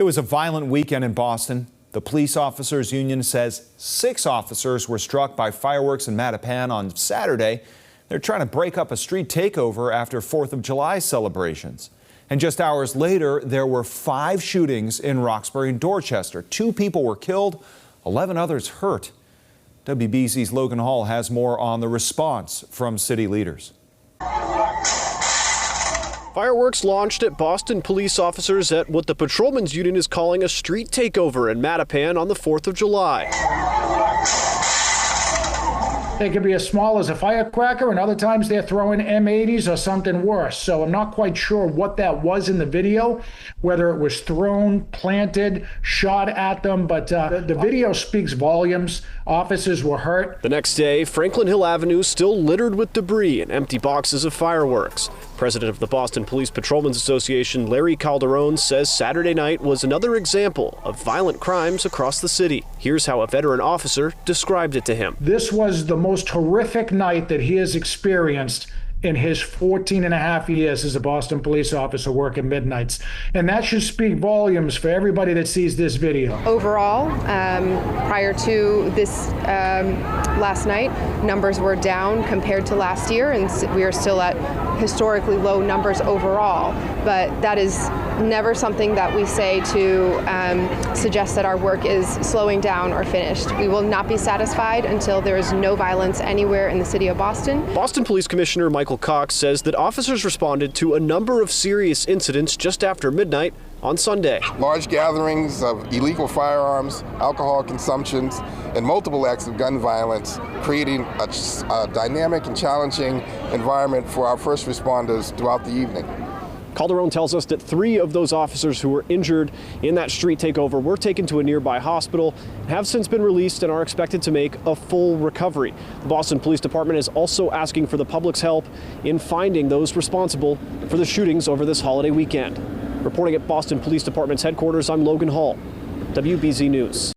It was a violent weekend in Boston. The police officers union says 6 officers were struck by fireworks in Mattapan on Saturday. They're trying to break up a street takeover after 4th of July celebrations. And just hours later, there were 5 shootings in Roxbury and Dorchester. 2 people were killed, 11 others hurt. WBZ's Logan Hall has more on the response from city leaders. Fireworks launched at Boston police officers at what the Patrolmen's union is calling a street takeover in Mattapan on the 4th of July. They could be as small as a firecracker, and other times they're throwing M80s or something worse. So I'm not quite sure what that was in the video, whether it was thrown, planted, shot at them, but the video speaks volumes. Officers were hurt. The next day, Franklin Hill Avenue still littered with debris and empty boxes of fireworks. President of the Boston Police Patrolmen's Association, Larry Calderon, says Saturday night was another example of violent crimes across the city. Here's how a veteran officer described it to him. This was the most horrific night that he has experienced in his 14 and a half years as a Boston police officer working midnights. And that should speak volumes for everybody that sees this video. Overall, prior to this last night, numbers were down compared to last year, and we are still at historically low numbers overall. But that is never something that we say to suggest that our work is slowing down or finished. We will not be satisfied until there is no violence anywhere in the city of Boston. Boston Police Commissioner Michael Cox says that officers responded to a number of serious incidents just after midnight on Sunday. Large gatherings of illegal firearms, alcohol consumptions, and multiple acts of gun violence, creating a dynamic and challenging environment for our first responders throughout the evening. Calderon tells us that 3 of those officers who were injured in that street takeover were taken to a nearby hospital, have since been released, and are expected to make a full recovery. The Boston Police Department is also asking for the public's help in finding those responsible for the shootings over this holiday weekend. Reporting at Boston Police Department's headquarters, I'm Logan Hall, WBZ News.